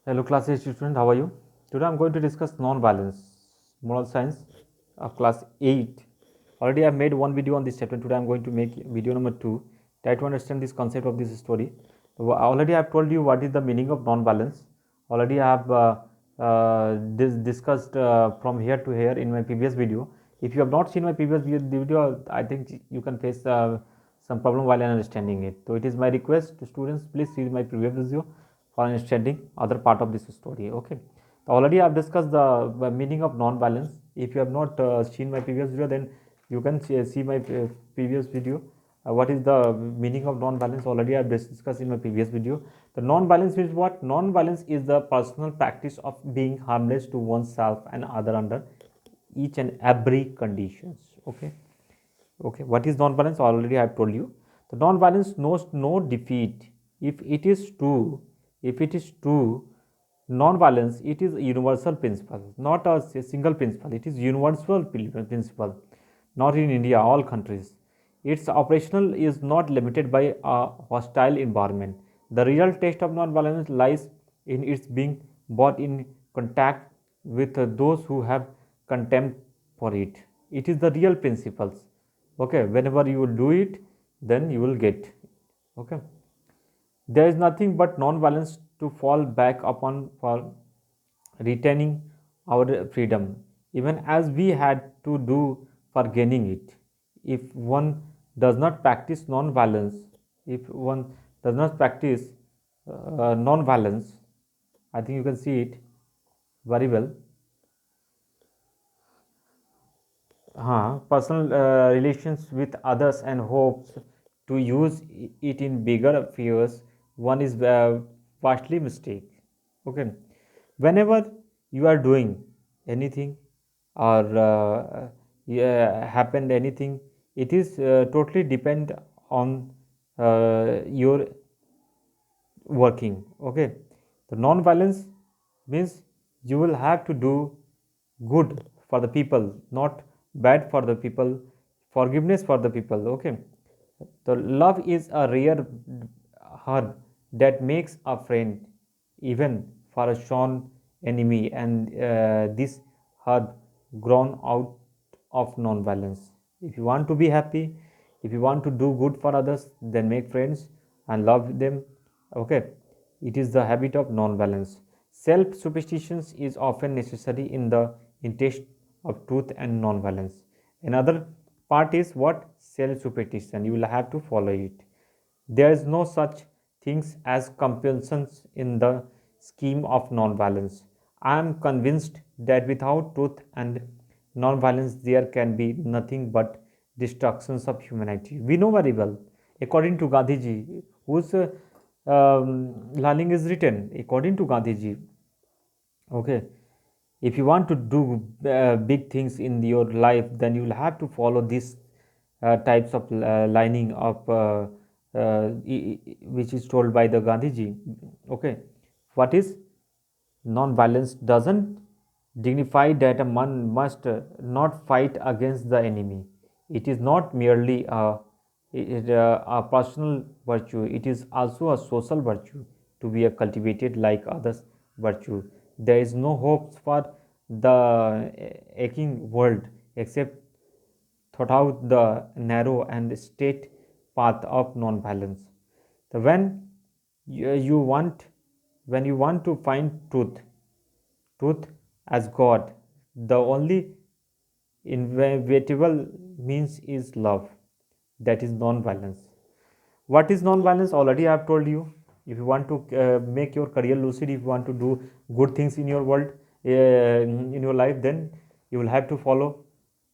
Hello class 8 student, how are you? Today I am going to discuss non-violence, moral science of class 8. Already I have made one video on this chapter. Today I am going to make video number 2. Try to understand this concept of this story. Already I have told you what is the meaning of non-violence. Already I have discussed from here to here in my previous video. If you have not seen my previous video, I think you can face some problem while understanding it. So it is my request to students, please see my previous video for understanding other part of this story. Okay, already I have discussed the meaning of non-violence. If you have not seen my previous video, then you can see my previous video. What is the meaning of non-violence? Already I have discussed in my previous video. The non-violence means what? Non-violence is the personal practice of being harmless to oneself and other under each and every conditions. Okay, what is non-violence? Already I have told you. The non-violence knows no defeat. If it is true, non-violence, it is a universal principle, not a single principle. It is universal principle, not in India, all countries. Its operational is not limited by a hostile environment. The real test of non-violence lies in its being brought in contact with those who have contempt for it. It is the real principles. Okay, whenever you will do it, then you will get. Okay, there is nothing but non-violence to fall back upon for retaining our freedom, even as we had to do for gaining it. If one does not practice non-violence, if one does not practice non-violence, I think you can see it very well. Personal relations with others and hopes to use it in bigger affairs, one is vastly mistake. Okay, whenever you are doing anything or yeah, happened anything, it is totally depend on your working. Okay, the non-violence means you will have to do good for the people, not bad for the people, forgiveness for the people. Okay, the love is a rare herb that makes a friend even for a shown enemy, and this herb grown out of non-violence. If you want to be happy, if you want to do good for others, then make friends and love them. Okay, it is the habit of non-violence. Self superstitions is often necessary in the interest of truth and non-violence. Another part is what? Self superstition, you will have to follow it. There is no such things as compulsions in the scheme of non-violence. I am convinced that without truth and non-violence, there can be nothing but destructions of humanity. We know very well, according to Gandhiji, whose learning is written, according to Gandhiji. Okay, if you want to do big things in your life, then you will have to follow these types of lining of which is told by the Gandhiji. Okay, what is non-violence? Doesn't dignify that a man must not fight against the enemy. It is not merely a personal virtue, it is also a social virtue to be cultivated like others virtue. There is no hope for the aching world except thought out the narrow and straight path of non-violence. So you want, when you want to find truth as God, the only inevitable means is love, that is non-violence. What is non-violence? Already I have told you. If you want to make your career lucid, if you want to do good things in your world, in your life, then you will have to follow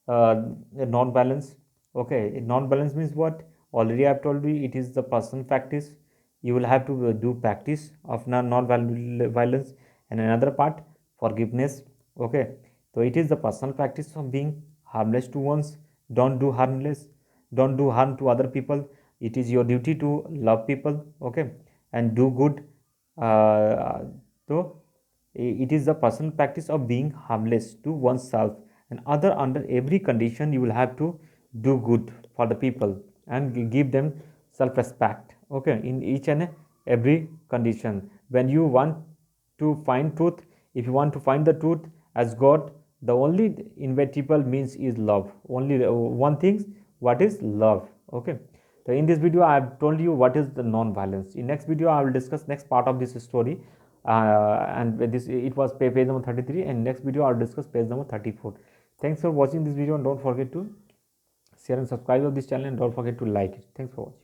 a non-balance. Okay, non-balance means what? Already I have told you, it is the personal practice. You will have to do practice of non-violence, and another part, forgiveness. Okay, so it is the personal practice of being harmless to ones. Don't do harmless, don't do harm to other people. It is your duty to love people. Okay, and do good. So it is the personal practice of being harmless to oneself and other. Under every condition, you will have to do good for the people and give them self respect. Okay, in each and every condition, when you want to find truth, if you want to find the truth as God, the only inevitable means is love. Only one thing, what is love? Okay. So in this video, I have told you what is the non-violence. In next video, I will discuss next part of this story, and this it was page number 33, and next video I'll discuss page number 34. Thanks for watching this video, and don't forget to share and subscribe to this channel, and don't forget to like it. Thanks for watching.